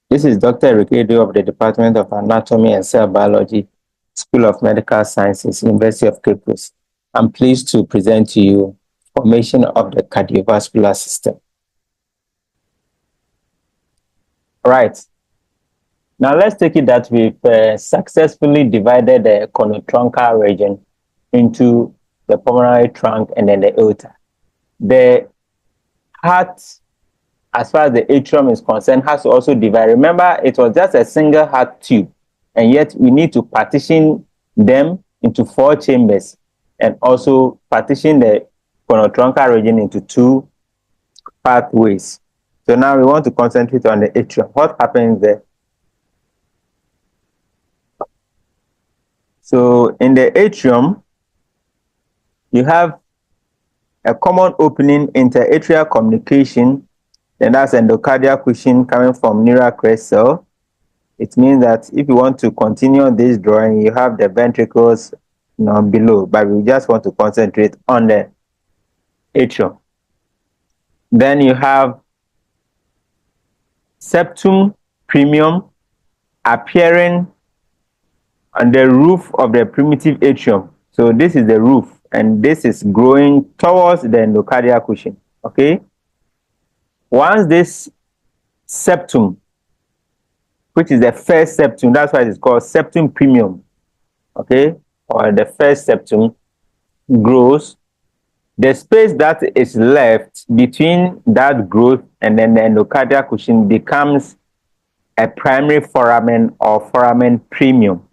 This is Dr. Aidoo of the Department of Anatomy and Cell Biology, School of Medical Sciences, University of Cape Coast. I'm pleased to present to you formation of the cardiovascular system. All right. Now let's take it that we've successfully divided the conotruncal region into the pulmonary trunk and then the aorta. The heart, as far as the atrium is concerned, has to also divide. Remember, it was just a single heart tube, and yet we need to partition them into 4 chambers and also partition the conotruncal region into 2 pathways. So now we want to concentrate on the atrium. What happens there? So in the atrium, you have a common opening interatrial communication, and that's endocardial cushion coming from neural crest cell. It means that if you want to continue this drawing, you have the ventricles below, but we just want to concentrate on the atrium. Then you have septum primum appearing on the roof of the primitive atrium. So this is the roof, and this is growing towards the endocardial cushion. Okay. Once this septum, which is the first septum, that's why it's called septum primum, okay, or the first septum, grows, the space that is left between that growth and then the endocardial cushion becomes a primary foramen or foramen primum.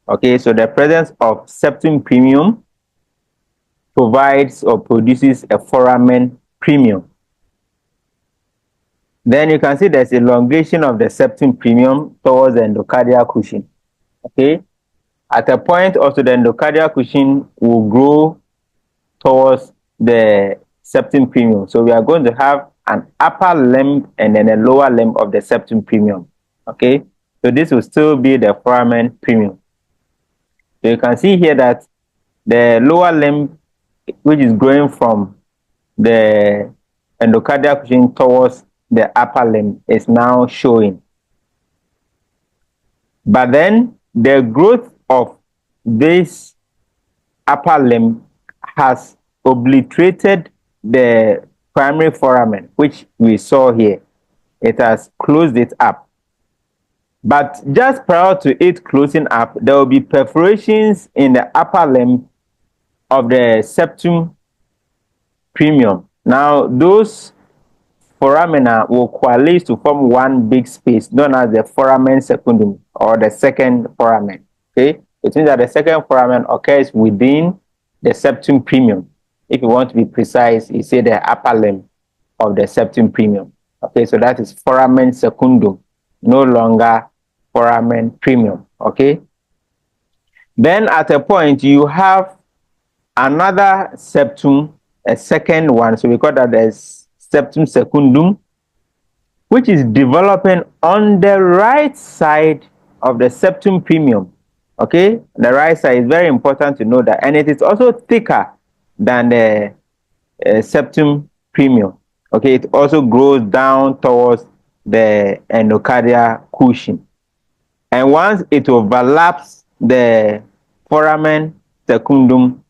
Okay, so the presence of septum primum provides or produces a foramen primum. Then you can see there's elongation of the septum primum towards the endocardial cushion. Okay, at a point also the endocardial cushion will grow towards the septum primum. So we are going to have an upper limb and then a lower limb of the septum primum. Okay, so this will still be the foramen primum. So you can see here that the lower limb, which is growing from the endocardial cushion towards the upper limb, is now showing. But then the growth of this upper limb has obliterated the primary foramen, which we saw here. It has closed it up. But just prior to it closing up, there will be perforations in the upper limb of the septum primum. Now, those foramina will coalesce to form one big space known as the foramen secundum, or the second foramen. Okay, it means that the second foramen occurs within the septum primum. If you want to be precise, you say the upper limb of the septum primum. Okay, so that is foramen secundum, no longer foramen primum. Okay, then at a point you have another septum, a second one, so we call that as septum secundum, which is developing on the right side of the septum primum. Okay, the right side is very important to know that, and it is also thicker than the septum primum. Okay, it also grows down towards the endocardial cushion, and once it overlaps the foramen secundum,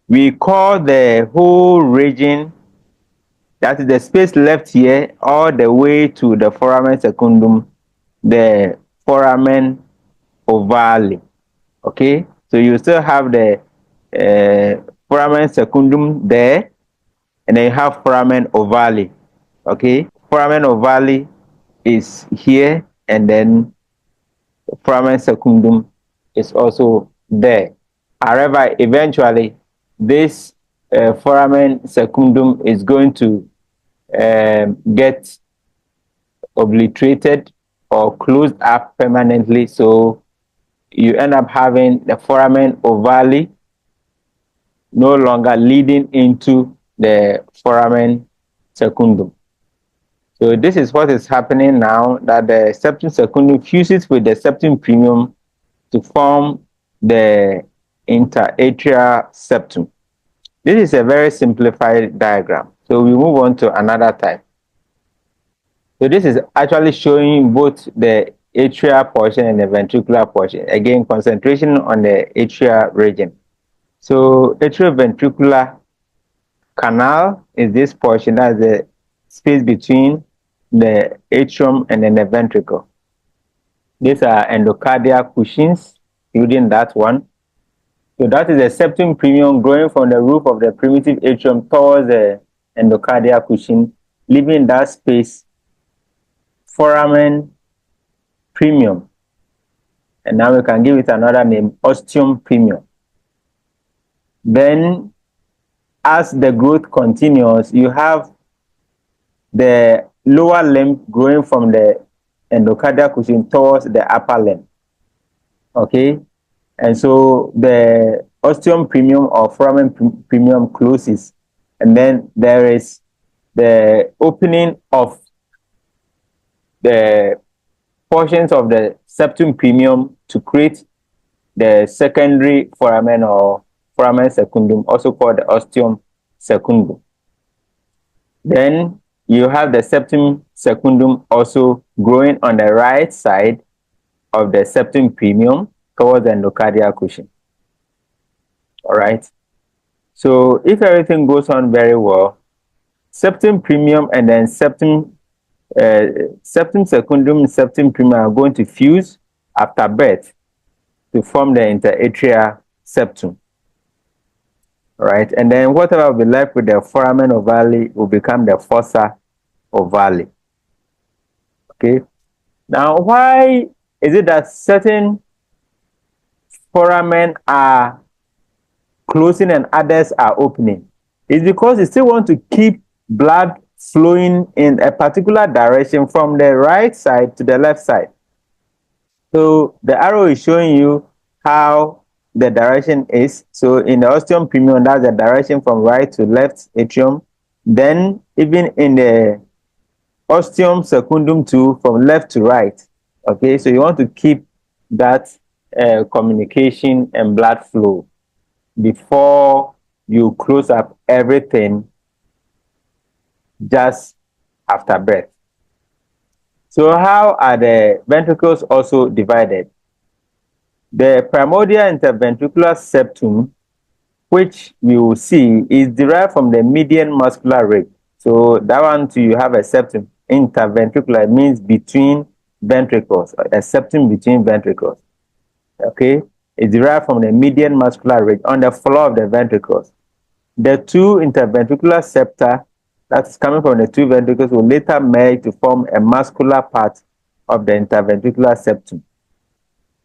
we call the whole region, that is the space left here all the way to the foramen secundum, the foramen ovale. Okay, so you still have the foramen secundum there, and then you have foramen ovale. Okay, foramen ovale is here, and then foramen secundum is also there. However, eventually this foramen secundum is going to get obliterated or closed up permanently, so you end up having the foramen ovale no longer leading into the foramen secundum. So this is what is happening now, that the septum secundum fuses with the septum primum to form the interatrial septum. This is a very simplified diagram. So we move on to another type. So this is actually showing both the atrial portion and the ventricular portion. Again, concentration on the atrial region. So atrioventricular canal is this portion, that's the space between the atrium and then the ventricle. These are endocardial cushions, including that one. So that is the septum primum growing from the roof of the primitive atrium towards the endocardial cushion, leaving that space foramen primum. And now we can give it another name, ostium primum. Then as the growth continues, you have the lower limb growing from the endocardial cushion towards the upper limb. Okay, and so the ostium primum or foramen primum closes, and then there is the opening of the portions of the septum primum to create the secondary foramen or foramen secundum, also called the ostium secundum. Then you have the septum secundum also growing on the right side of the septum primum towards the endocardial cushion. All right. So if everything goes on very well, septum primum and then septum secundum and septum primum are going to fuse after birth to form the interatrial septum. All right. And then whatever will be left with the foramen ovale will become the fossa ovale. Okay. Now, why is it that certain foramen are closing and others are opening? It's because you still want to keep blood flowing in a particular direction from the right side to the left side. So the arrow is showing you how the direction is. So in the ostium primum, that's the direction from right to left atrium. Then even in the ostium secundum too, from left to right. Okay, so you want to keep that communication and blood flow before you close up everything just after birth. So how are the ventricles also divided? The primordial interventricular septum, which we will see, is derived from the median muscular ridge. So that one too, you have a septum. Interventricular means between ventricles, a septum between ventricles. Okay, it's derived from the median muscular ridge on the floor of the ventricles. The two interventricular septa that's coming from the two ventricles will later merge to form a muscular part of the interventricular septum.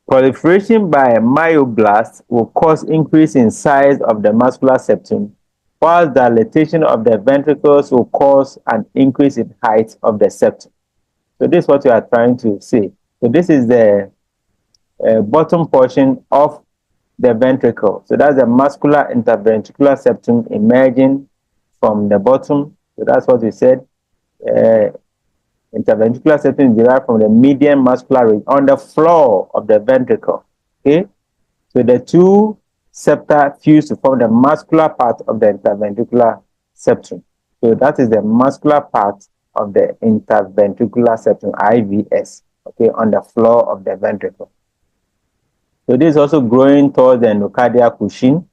Proliferation by myoblasts will cause increase in size of the muscular septum, while dilatation of the ventricles will cause an increase in height of the septum. So this is what we are trying to say. So this is the bottom portion of the ventricle. So that's the muscular interventricular septum emerging from the bottom. So that's what we said. Interventricular septum is derived from the median muscular ridge on the floor of the ventricle. Okay, so the two septa fuse to form the muscular part of the interventricular septum. So that is the muscular part of the interventricular septum, IVS. Okay, on the floor of the ventricle. So this is also growing towards the endocardial cushion.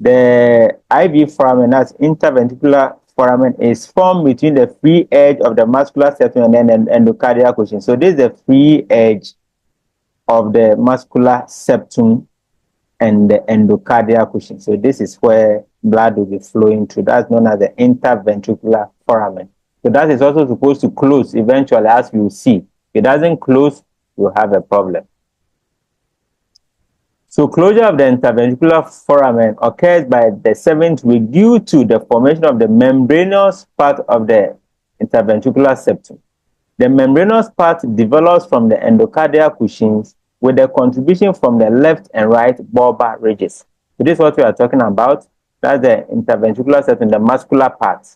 The IV foramen, that's interventricular foramen, is formed between the free edge of the muscular septum and then the endocardial cushion. So this is the free edge of the muscular septum and the endocardial cushion. So this is where blood will be flowing through. That's known as the interventricular foramen. So that is also supposed to close eventually, as you will see. If it doesn't close, you have a problem. So closure of the interventricular foramen occurs by the 7th week due to the formation of the membranous part of the interventricular septum. The membranous part develops from the endocardial cushions with a contribution from the left and right bulbar ridges. So this is what we are talking about. That's the interventricular septum, the muscular part.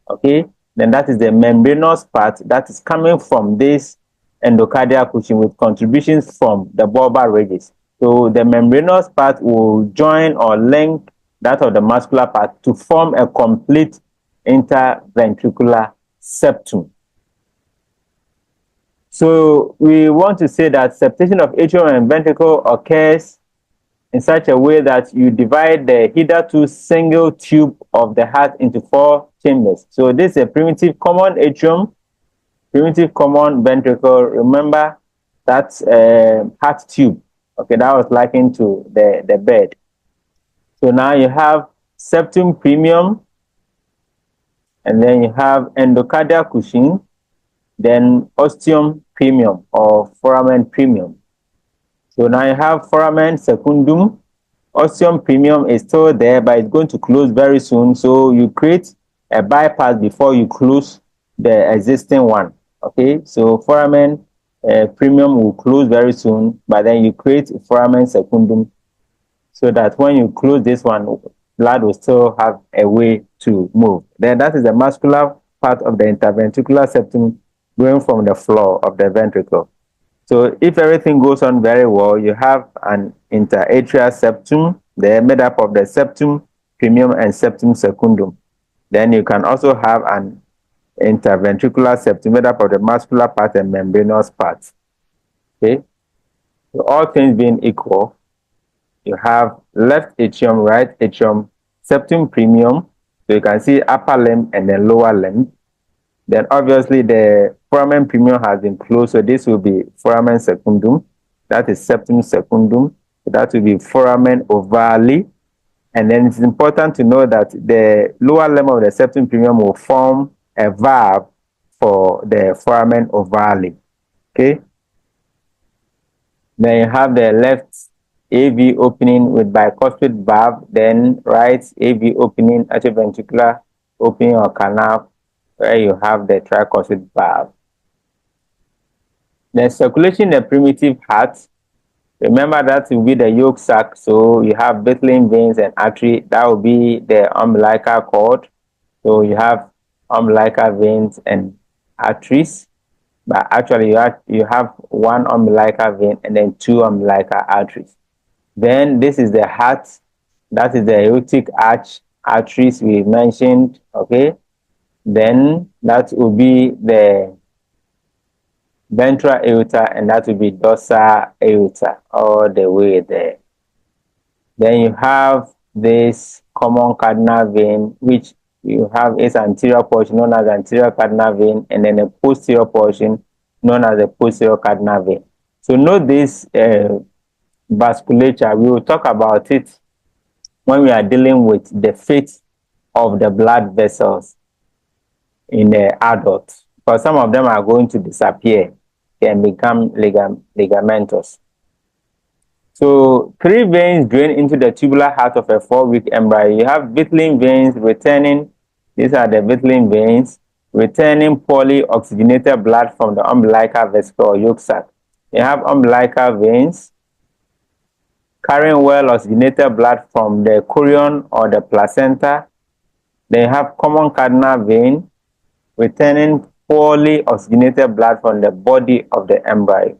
Okay, then that is the membranous part that is coming from this endocardial cushion with contributions from the bulbar ridges. So the membranous part will join or link that of the muscular part to form a complete interventricular septum. So we want to say that septation of atrium and ventricle occurs in such a way that you divide the hitherto single tube of the heart into 4 chambers. So this is a primitive common atrium, primitive common ventricle. Remember that's heart tube. Okay, that was likened to the bed. So now you have septum primum, and then you have endocardial cushion, then ostium primum or foramen primum. So now you have foramen secundum. Ostium primum is still there, but it's going to close very soon. So you create a bypass before you close the existing one. Okay, so foramen primum will close very soon, but then you create foramen secundum so that when you close this one, blood will still have a way to move. Then that is the muscular part of the interventricular septum going from the floor of the ventricle. So if everything goes on very well, you have an interatrial septum, they're made up of the septum primum and septum secundum. Then you can also have an interventricular septum made up of the muscular part and membranous part. Okay, so all things being equal, you have left atrium, right atrium, septum primum. So you can see upper limb and then lower limb. Then obviously the foramen primum has been closed, so this will be foramen secundum. That is septum secundum. So that will be foramen ovale. And then it's important to know that the lower limb of the septum primum will form a valve for the foramen ovale. Okay. Then you have the left AV opening with bicuspid valve, then right AV opening, atrioventricular opening or canal, where you have the tricuspid valve. Then circulation in the primitive heart, remember that will be the yolk sac, so you have beetling veins and artery, that will be the umbilical cord. So you have umbilical veins and arteries, but actually you have one umbilical vein and then 2 umbilical arteries. Then this is the heart, that is the aortic arch arteries we mentioned, okay? Then that will be the ventral aorta, and that will be dorsal aorta all the way there. Then you have this common cardinal vein, which you have its anterior portion known as anterior cardinal vein, and then a posterior portion known as the posterior cardinal vein. So note this vasculature. We will talk about it when we are dealing with the fate of the blood vessels in the adult, because some of them are going to disappear and become ligamentous. So 3 veins drain into the tubular heart of a 4-week embryo. You have beetling veins returning, these are the beetling veins, returning poorly oxygenated blood from the umbilical vesicle or yolk sac. You have umbilical veins carrying well oxygenated blood from the chorion or the placenta. They have common cardinal vein returning poorly oxygenated blood from the body of the embryo.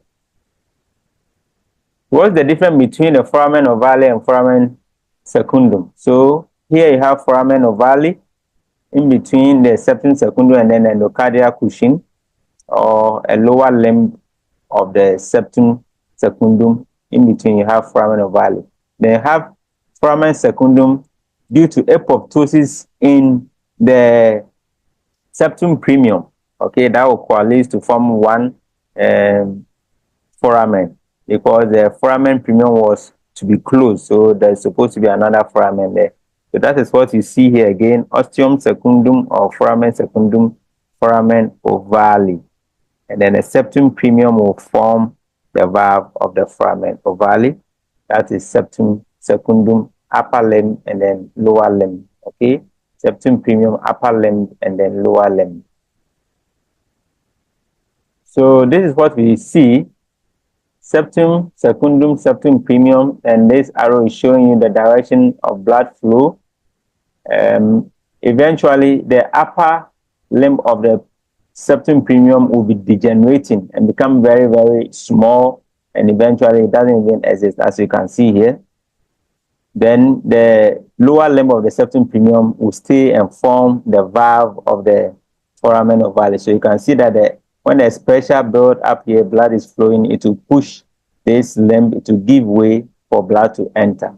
What's the difference between the foramen ovale and foramen secundum? So here you have foramen ovale in between the septum secundum and then endocardial cushion, or a lower limb of the septum secundum. In between you have foramen ovale. Then you have foramen secundum due to apoptosis in the septum primum. Okay, that will coalesce to form one foramen, because the foramen primum was to be closed, so there's supposed to be another foramen there. So that is what you see here again, ostium secundum or foramen secundum, foramen ovale. And then the septum primum will form the valve of the foramen ovale. That is septum secundum, upper limb and then lower limb. Okay, septum primum, upper limb and then lower limb. So this is what we see. Septum secundum, septum primum, and this arrow is showing you the direction of blood flow. Eventually, the upper limb of the septum primum will be degenerating and become very, very small, and eventually it doesn't even exist, as you can see here. Then the lower limb of the septum primum will stay and form the valve of the foramen ovale. So you can see that the When there's pressure built up here, blood is flowing, it will push this limb to give way for blood to enter.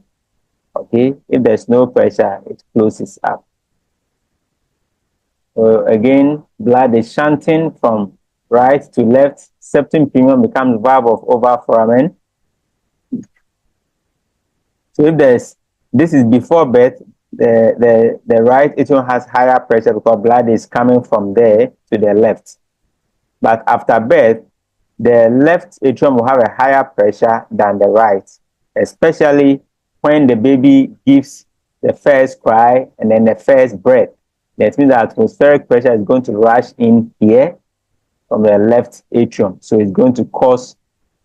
Okay, if there's no pressure, it closes up. So again, blood is shunting from right to left. Septum primum becomes valve of ovale foramen. So if this is before birth, the right atrium has higher pressure because blood is coming from there to the left. But after birth, the left atrium will have a higher pressure than the right, especially when the baby gives the first cry and then the first breath. That means the atmospheric pressure is going to rush in here from the left atrium. So it's going to cause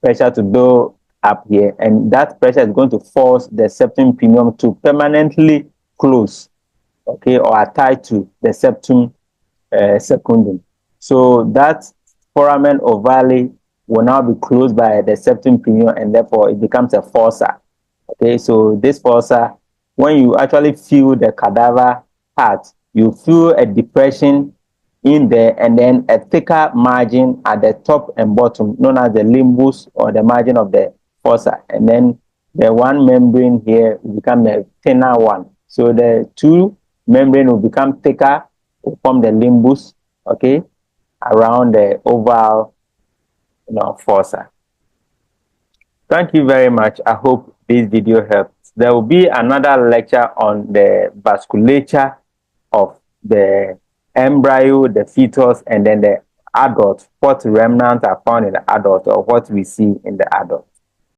pressure to build up here, and that pressure is going to force the septum primum to permanently close, okay, or attach to the septum secundum. So that foramen ovale will now be closed by the septum primum, and therefore it becomes a fossa. Okay, so this fossa, when you actually feel the cadaver part, you feel a depression in there and then a thicker margin at the top and bottom, known as the limbus or the margin of the fossa. And then the one membrane here will become a thinner one. So the two membrane will become thicker, will form the limbus, okay, around the ovale, fossa. Thank you very much. I hope this video helps. There will be another lecture on the vasculature of the embryo, the fetus, and then the adult. What remnants are found in the adult or what we see in the adult.